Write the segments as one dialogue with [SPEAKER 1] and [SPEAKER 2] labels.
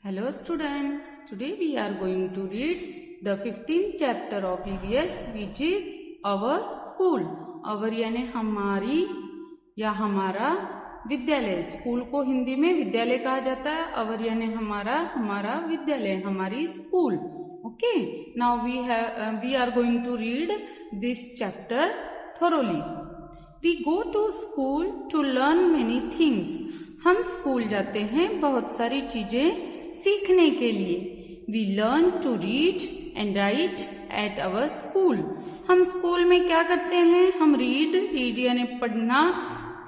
[SPEAKER 1] Hello students, today we are going to read the 15th chapter of EVS which is our school. our यानी हमारी या हमारा विद्यालय. School को हिंदी में विद्यालय कहा जाता है. our यानी हमारा, हमारा विद्यालय, हमारी school. Okay, now we are going to read this chapter thoroughly. We go to school to learn many things. हम स्कूल जाते हैं बहुत सारी चीजें सीखने के लिए. We learn to read and write at our school. हम स्कूल में क्या करते हैं? हम रीड यानी पढ़ना,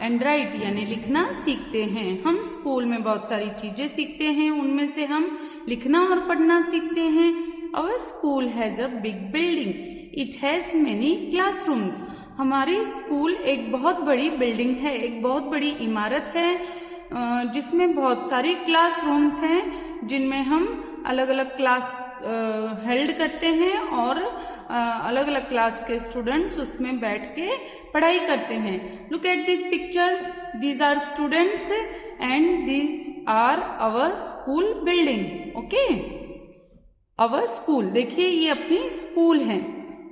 [SPEAKER 1] एंड राइट यानी लिखना सीखते हैं. हम स्कूल में बहुत सारी चीजें सीखते हैं, उनमें से हम लिखना और पढ़ना सीखते हैं. Our school has a big building. It has many classrooms. हमारी स्कूल एक बहुत बड़ी बिल्डिंग है, एक बहुत बड़ी इमारत है जिसमें बहुत सारी क्लासरूम्स हैं जिनमें हम अलग अलग क्लास हेल्ड करते हैं और अलग अलग क्लास के स्टूडेंट्स उसमें बैठ के पढ़ाई करते हैं. Look at this picture. These are students and these are our school building. Okay, our school. देखिए ये अपनी स्कूल है.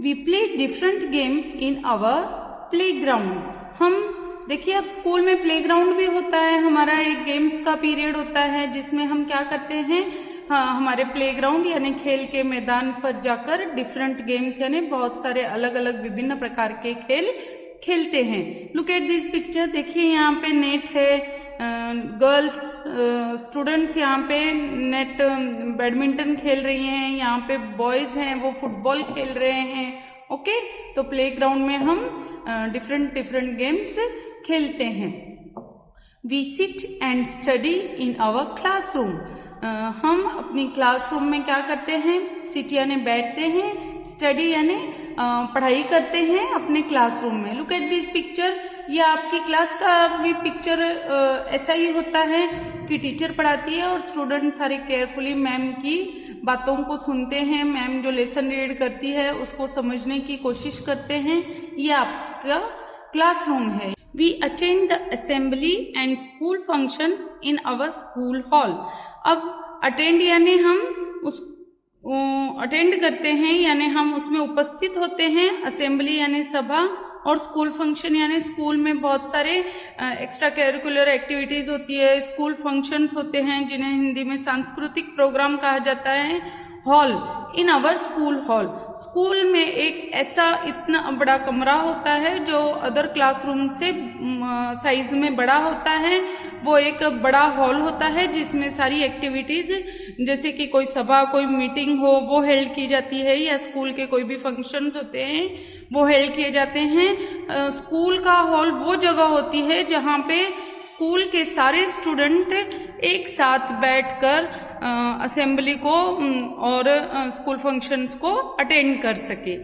[SPEAKER 1] We play different game in our playground. हम देखिए अब स्कूल में प्लेग्राउंड भी होता है. हमारा एक गेम्स का पीरियड होता है जिसमें हम क्या करते हैं, हमारे प्लेग्राउंड यानी खेल के मैदान पर जाकर डिफरेंट गेम्स यानी बहुत सारे अलग अलग विभिन्न प्रकार के खेल खेलते हैं. Look at this picture. देखिए यहाँ पे नेट है. गर्ल्स स्टूडेंट्स यहाँ पे नेट बैडमिंटन खेल रही हैं. यहाँ पे बॉयज हैं वो फुटबॉल खेल रहे हैं. ओके, तो प्लेग्राउंड में हम डिफरेंट गेम्स खेलते हैं. We sit and study in our classroom. हम अपनी क्लासरूम में क्या करते हैं? सिट यानी बैठते हैं, स्टडी यानी पढ़ाई करते हैं अपने क्लासरूम में. Look at this picture. ये आपकी क्लास का भी पिक्चर ऐसा ही होता है कि टीचर पढ़ाती है और स्टूडेंट सारे केयरफुली मैम की बातों को सुनते हैं. मैम जो लेसन रीड करती है उसको समझने की कोशिश करते हैं. ये आपका क्लासरूम है. We attend the assembly and school functions in our school hall. अब attend यानी हम उस अटेंड करते हैं यानी हम उसमें उपस्थित होते हैं. असेंबली यानी सभा और स्कूल फंक्शन यानी स्कूल में बहुत सारे एक्स्ट्रा करिकुलर एक्टिविटीज होती है. स्कूल फंक्शंस होते हैं जिन्हें हिंदी में सांस्कृतिक प्रोग्राम कहा जाता है. Hall. In our school hall. School में एक ऐसा इतना बड़ा कमरा होता है जो अदर क्लासरूम से साइज में बड़ा होता है. वो एक बड़ा हॉल होता है जिसमें सारी एक्टिविटीज जैसे कि कोई सभा, कोई मीटिंग हो वो हेल्ड की जाती है, या स्कूल के कोई भी फंक्शंस होते हैं वो हेल्ड किए जाते हैं. स्कूल का हॉल वो जगह होती है जहाँ पे स्कूल के सारे स्टूडेंट एक साथ बैठकर असेंबली को और स्कूल फंक्शंस को अटेंड कर सके.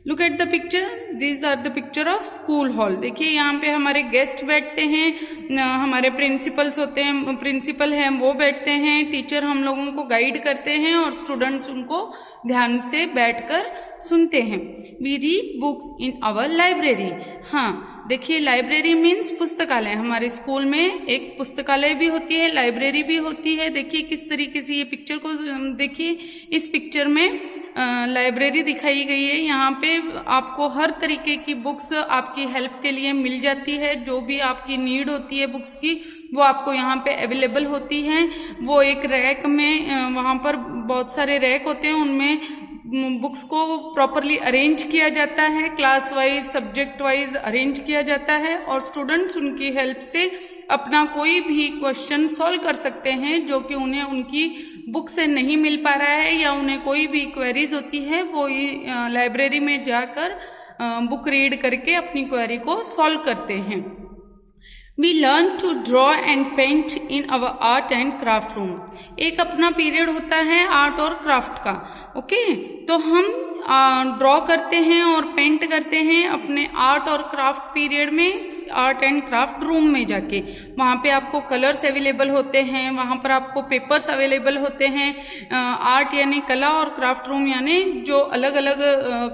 [SPEAKER 1] Look at the picture. These are the picture of school hall. देखिए यहाँ पे हमारे गेस्ट बैठते हैं, हमारे प्रिंसिपल्स होते हैं, प्रिंसिपल हैं वो बैठते हैं, टीचर हम लोगों को गाइड करते हैं और स्टूडेंट्स उनको ध्यान से बैठकर सुनते हैं. We read books in our library. हाँ देखिए, लाइब्रेरी मीन्स पुस्तकालय. हमारे स्कूल में एक पुस्तकालय भी होती है, लाइब्रेरी भी होती है. देखिए किस तरीके से ये पिक्चर को देखिए. इस पिक्चर में लाइब्रेरी दिखाई गई है. यहाँ पे आपको हर तरीके की बुक्स आपकी हेल्प के लिए मिल जाती है. जो भी आपकी नीड होती है बुक्स की वो आपको यहाँ पे अवेलेबल होती है. वो एक रैक में वहाँ पर बहुत सारे रैक होते हैं, उनमें बुक्स को प्रॉपरली अरेंज किया जाता है. Class wise, subject wise arrange किया जाता है और स्टूडेंट्स उनकी हेल्प से अपना कोई भी क्वेश्चन सॉल्व कर सकते हैं जो कि उन्हें उनकी बुक से नहीं मिल पा रहा है, या उन्हें कोई भी क्वेरीज होती है वो लाइब्रेरी में जाकर बुक रीड करके अपनी क्वेरी को सॉल्व करते हैं. We learn to draw and paint in our art and craft room. एक अपना पीरियड होता है आर्ट और क्राफ्ट का. ओके, तो हम ड्रॉ करते हैं और पेंट करते हैं अपने आर्ट और क्राफ्ट पीरियड में. आर्ट एंड क्राफ्ट रूम में जाके। वहाँ पे आपको कलर्स अवेलेबल होते हैं, वहाँ पर आपको पेपर्स अवेलेबल होते हैं। आर्ट यानी कला और क्राफ्ट रूम यानी जो अलग अलग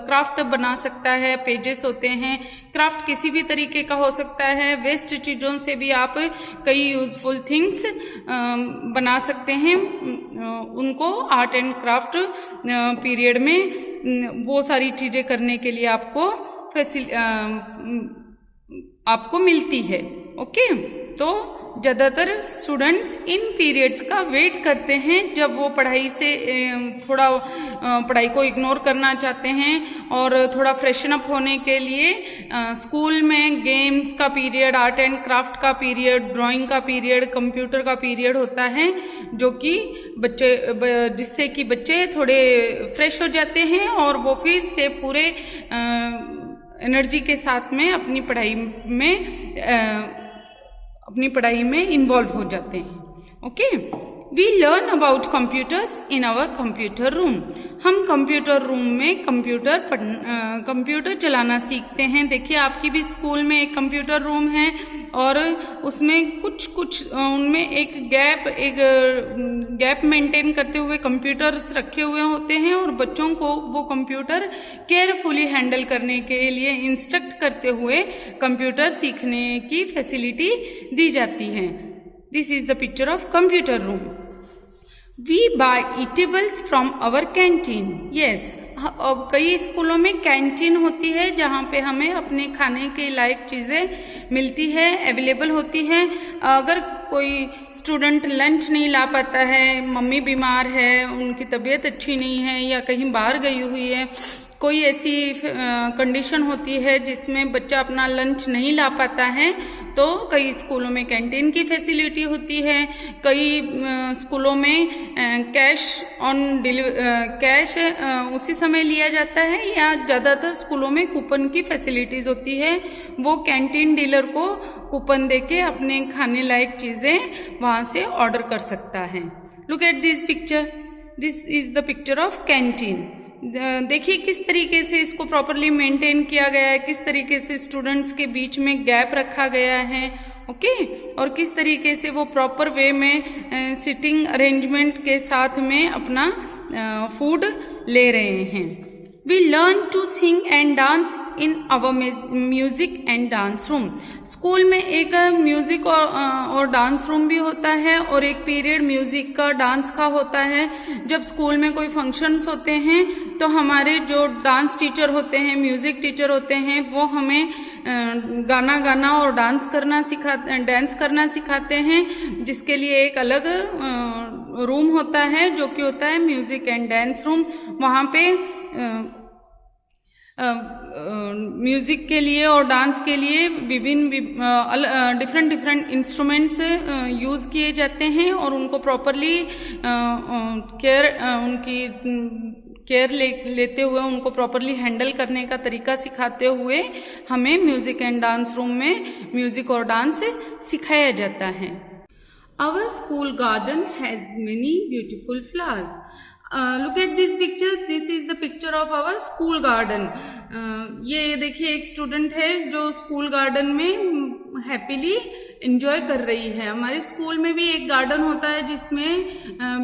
[SPEAKER 1] क्राफ्ट बना सकता है, पेजेस होते हैं। क्राफ्ट किसी भी तरीके का हो सकता है, वेस्ट चीज़ों से भी आप कई यूजफुल थिंग्स बना सकते हैं। उनको आर्ट एंड क्राफ्ट पीरियड में वो सारी चीज़ें करने के लिए आपको मिलती है। ओके, तो ज़्यादातर स्टूडेंट्स इन पीरियड्स का वेट करते हैं जब वो पढ़ाई से थोड़ा पढ़ाई को इग्नोर करना चाहते हैं और थोड़ा फ्रेशन अप होने के लिए स्कूल में गेम्स का पीरियड, आर्ट एंड क्राफ्ट का पीरियड, ड्राइंग का पीरियड, कंप्यूटर का पीरियड होता है, जो कि जिससे कि बच्चे थोड़े फ्रेश हो जाते हैं और वो फिर से पूरे एनर्जी के साथ में अपनी पढ़ाई में इन्वॉल्व हो जाते हैं। Okay, we learn about computers in our computer room. हम कंप्यूटर रूम में कंप्यूटर चलाना सीखते हैं। देखिए, आपकी भी स्कूल में एक कंप्यूटर रूम है और उसमें कुछ उनमें एक गैप मेंटेन करते हुए कंप्यूटर्स रखे हुए होते हैं और बच्चों को वो कंप्यूटर केयरफुली हैंडल करने के लिए इंस्ट्रक्ट करते हुए कंप्यूटर सीखने की फैसिलिटी दी जाती है। This is the picture of computer room. We buy eatables from our canteen. Yes, अब कई स्कूलों में कैंटीन होती है जहाँ पे हमें अपने खाने के लायक चीज़ें मिलती है, अवेलेबल होती है। अगर कोई स्टूडेंट लंच नहीं ला पाता है, मम्मी बीमार है, उनकी तबीयत अच्छी नहीं है या कहीं बाहर गई हुई है, कोई ऐसी कंडीशन होती है जिसमें बच्चा अपना लंच नहीं ला पाता है, तो कई स्कूलों में कैंटीन की फैसिलिटी होती है। कई स्कूलों में कैश उसी समय लिया जाता है या ज़्यादातर स्कूलों में कूपन की फैसिलिटीज़ होती है। वो कैंटीन डीलर को कूपन देके अपने खाने लायक चीज़ें वहाँ से ऑर्डर कर सकता है। Look at this picture, this is the picture of canteen. देखिए किस तरीके से इसको प्रॉपरली मेंटेन किया गया है, किस तरीके से स्टूडेंट्स के बीच में गैप रखा गया है। ओके, और किस तरीके से वो प्रॉपर वे में सिटिंग अरेंजमेंट के साथ में अपना फूड ले रहे हैं। We learn to sing and dance in our music and dance room. School में एक म्यूजिक और डांस रूम भी होता है और एक पीरियड म्यूजिक का, डांस का होता है। जब स्कूल में कोई फंक्शंस होते हैं तो हमारे जो डांस टीचर होते हैं, म्यूजिक टीचर होते हैं, वो हमें गाना और डांस करना सिखाते हैं, जिसके लिए एक अलग रूम होता है जो कि होता है म्यूजिक एंड डांस रूम। वहाँ पे म्यूजिक के लिए और डांस के लिए विभिन्न डिफरेंट इंस्ट्रूमेंट्स यूज़ किए जाते हैं और उनको प्रॉपरली केयर लेते हुए उनको प्रॉपरली हैंडल करने का तरीका सिखाते हुए हमें म्यूजिक एंड डांस रूम में म्यूजिक और डांस सिखाया जाता है। Our school garden has many beautiful flowers. Look at this picture, this is the picture of our school garden. ये देखिए एक स्टूडेंट है जो स्कूल गार्डन में हैप्पीली एंजॉय कर रही है। हमारे स्कूल में भी एक गार्डन होता है जिसमें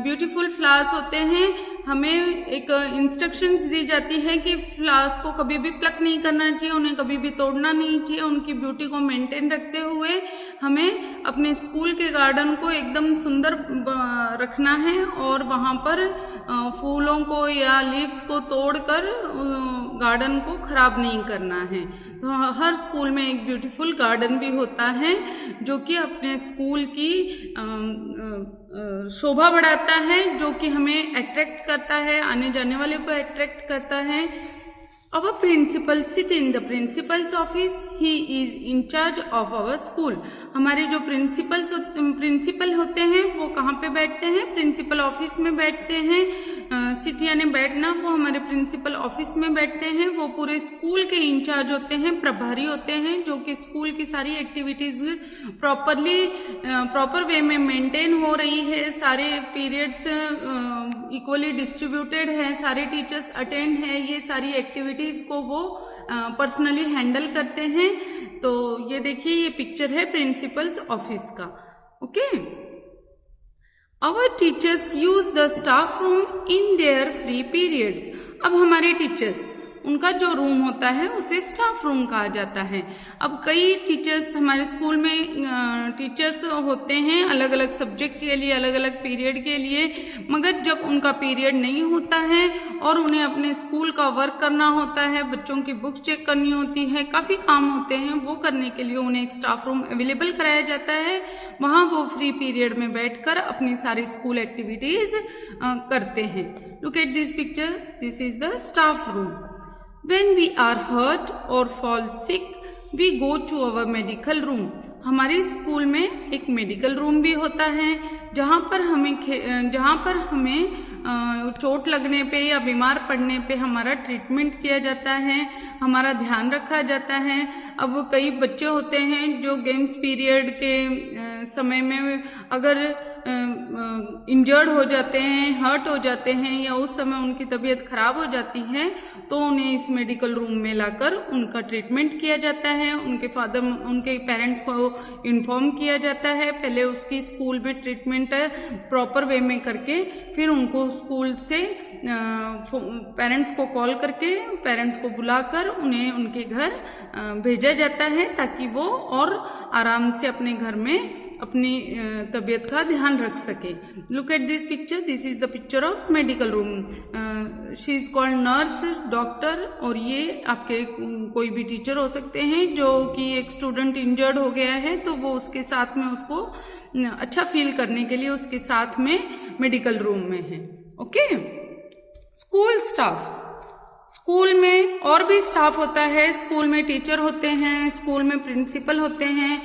[SPEAKER 1] ब्यूटीफुल फ्लावर्स होते हैं। हमें एक इंस्ट्रक्शंस दी जाती है कि फ्लावर्स को कभी भी प्लक नहीं करना चाहिए, उन्हें कभी भी तोड़ना नहीं चाहिए। उनकी ब्यूटी को मेंटेन रखते हुए हमें अपने स्कूल के गार्डन को एकदम सुंदर रखना है और वहाँ पर फूलों को या लीव्स को तोड़कर गार्डन को खराब नहीं करना है। तो हर स्कूल में एक ब्यूटीफुल गार्डन भी होता है जो कि अपने स्कूल की शोभा बढ़ाता है, जो कि हमें अट्रैक्ट करता है, आने जाने वाले को अट्रैक्ट करता है। Our principal sit in the principal's office. He is in charge of our school. हमारे जो प्रिंसिपल होते हैं वो कहाँ पे बैठते हैं? प्रिंसिपल ऑफिस में बैठते हैं। सिट यानी बैठना, वो हमारे प्रिंसिपल ऑफिस में बैठते हैं। वो पूरे स्कूल के इंचार्ज होते हैं, प्रभारी होते हैं, जो कि स्कूल की सारी एक्टिविटीज प्रॉपर वे में मेंटेन हो रही है। सारे पीरियड्स इक्वली डिस्ट्रीब्यूटेड है, सारे टीचर्स अटेंड है, ये सारी एक्टिविटीज को वो पर्सनली हैंडल करते हैं। तो ये देखिए, ये पिक्चर है प्रिंसिपल्स ऑफिस का। Okay, Our teachers use the staff room in their free periods. अब हमारे टीचर्स, उनका जो रूम होता है उसे स्टाफ रूम कहा जाता है। अब कई टीचर्स हमारे स्कूल में टीचर्स होते हैं अलग अलग सब्जेक्ट के लिए, अलग अलग पीरियड के लिए, मगर जब उनका पीरियड नहीं होता है और उन्हें अपने स्कूल का वर्क करना होता है, बच्चों की बुक्स चेक करनी होती है, काफ़ी काम होते हैं, वो करने के लिए उन्हें एक स्टाफ रूम अवेलेबल कराया जाता है। वहाँ वो फ्री पीरियड में बैठकर अपनी सारी स्कूल एक्टिविटीज़ करते हैं। Look at this picture, this is the staff room. When we are hurt or fall sick, we go to our medical room. हमारे स्कूल में एक मेडिकल रूम भी होता है, जहाँ पर हमें चोट लगने पे या बीमार पड़ने पे हमारा ट्रीटमेंट किया जाता है, हमारा ध्यान रखा जाता है। अब कई बच्चे होते हैं जो गेम्स पीरियड के समय में अगर इंजर्ड हो जाते हैं, हर्ट हो जाते हैं, या उस समय उनकी तबीयत खराब हो जाती है, तो उन्हें इस मेडिकल रूम में लाकर उनका ट्रीटमेंट किया जाता है। उनके पेरेंट्स को इन्फॉर्म किया जाता है, पहले उसकी स्कूल में ट्रीटमेंट प्रॉपर वे में करके, फिर उनको स्कूल से पेरेंट्स को कॉल करके, पेरेंट्स को बुलाकर उन्हें उनके घर भेजा जाता है, ताकि वो और आराम से अपने घर में अपनी तबीयत का ध्यान रख सके। Look at this picture, this is the picture of medical room. She is called nurse, doctor, और ये आपके कोई भी टीचर हो सकते हैं। जो कि एक स्टूडेंट इंजर्ड हो गया है तो वो उसके साथ में उसको अच्छा फील करने के लिए उसके साथ में मेडिकल रूम में है। ओके, स्कूल स्टाफ, स्कूल में और भी स्टाफ होता है। स्कूल में टीचर होते हैं, स्कूल में प्रिंसिपल होते हैं,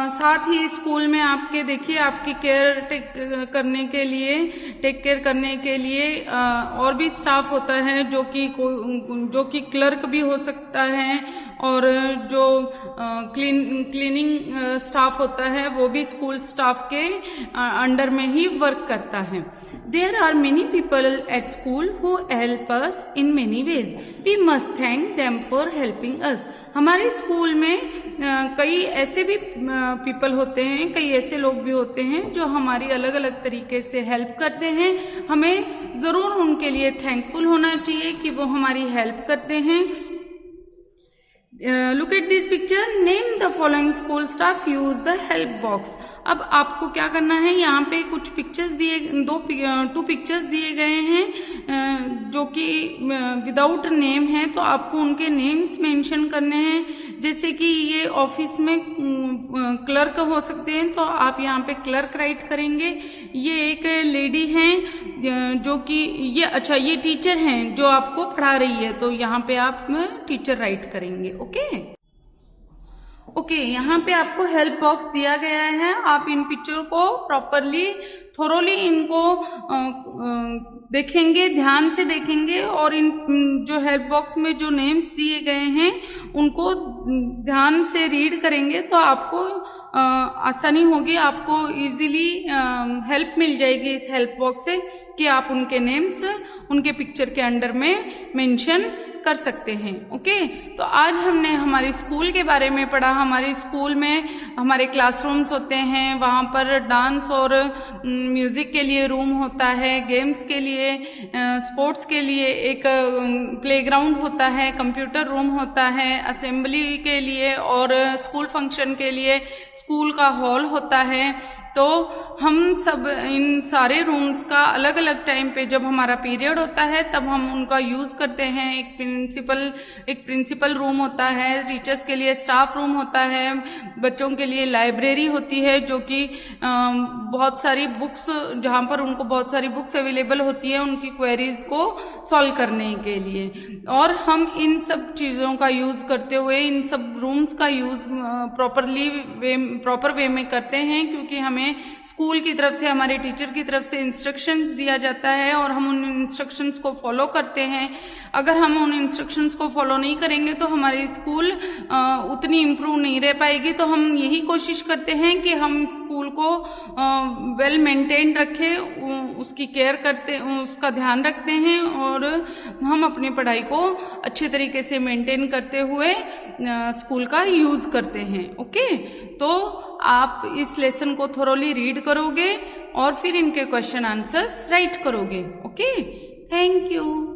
[SPEAKER 1] साथ ही स्कूल में आपके देखिए आपकी टेक केयर करने के लिए और भी स्टाफ होता है, जो कि क्लर्क भी हो सकता है, और जो क्लीनिंग स्टाफ होता है वो भी स्कूल स्टाफ के अंडर में ही वर्क करता है। There are many people at school who help us in many ways, we must thank them for helping us. हमारे स्कूल में कई ऐसे भी पीपल होते हैं, कई ऐसे लोग भी होते हैं जो हमारी अलग अलग तरीके से हेल्प करते हैं। हमें ज़रूर उनके लिए थैंकफुल होना चाहिए कि वो हमारी हेल्प करते हैं। Look at this picture, name the following school staff use the help box. अब आपको क्या करना है, यहाँ पे कुछ पिक्चर्स टू पिक्चर्स दिए गए हैं जो कि विदाउट नेम है, तो आपको उनके नेम्स मेंशन करने हैं। जैसे कि ये ऑफिस में क्लर्क हो सकते हैं, तो आप यहाँ पे क्लर्क राइट करेंगे। ये एक लेडी हैं जो कि ये टीचर हैं जो आपको पढ़ा रही है, तो यहाँ पे आप टीचर राइट करेंगे। ओके, यहाँ पे आपको हेल्प बॉक्स दिया गया है। आप इन पिक्चर को प्रॉपरली थोरोली इनको देखेंगे, ध्यान से देखेंगे, और इन जो हेल्प बॉक्स में जो नेम्स दिए गए हैं उनको ध्यान से रीड करेंगे, तो आपको आसानी होगी, आपको इजीली हेल्प मिल जाएगी इस हेल्प बॉक्स से कि आप उनके नेम्स उनके पिक्चर के अंडर में मेंशन कर सकते हैं। ओके, तो आज हमने हमारे स्कूल के बारे में पढ़ा। हमारे स्कूल में हमारे क्लासरूम्स होते हैं, वहाँ पर डांस और म्यूज़िक के लिए रूम होता है, गेम्स के लिए, स्पोर्ट्स के लिए एक प्लेग्राउंड होता है, कंप्यूटर रूम होता है, असेंबली के लिए और स्कूल फंक्शन के लिए स्कूल का हॉल होता है। तो हम सब इन सारे रूम्स का अलग अलग टाइम पे जब हमारा पीरियड होता है तब हम उनका यूज़ करते हैं। एक प्रिंसिपल रूम होता है, टीचर्स के लिए स्टाफ रूम होता है, बच्चों के लिए लाइब्रेरी होती है जो कि बहुत सारी बुक्स, जहाँ पर उनको बहुत सारी बुक्स अवेलेबल होती है उनकी क्वेरीज को सॉल्व करने के लिए। और हम इन सब चीज़ों का यूज़ करते हुए इन सब रूम्स का यूज़ प्रॉपर वे में करते हैं, क्योंकि हमें हमें स्कूल की तरफ से, हमारे टीचर की तरफ से इंस्ट्रक्शंस दिया जाता है और हम उन इंस्ट्रक्शंस को फॉलो करते हैं। अगर हम उन इंस्ट्रक्शंस को फॉलो नहीं करेंगे तो हमारी स्कूल उतनी इम्प्रूव नहीं रह पाएगी। तो हम यही कोशिश करते हैं कि हम स्कूल को वेल मेंटेन रखें, उसकी केयर करते, उसका ध्यान रखते हैं और हम अपनी पढ़ाई को अच्छे तरीके से मेंटेन करते हुए स्कूल का यूज़ करते हैं। ओके, तो आप इस लेसन को थोरोली रीड करोगे और फिर इनके क्वेश्चन आंसर्स राइट करोगे। Okay, thank you.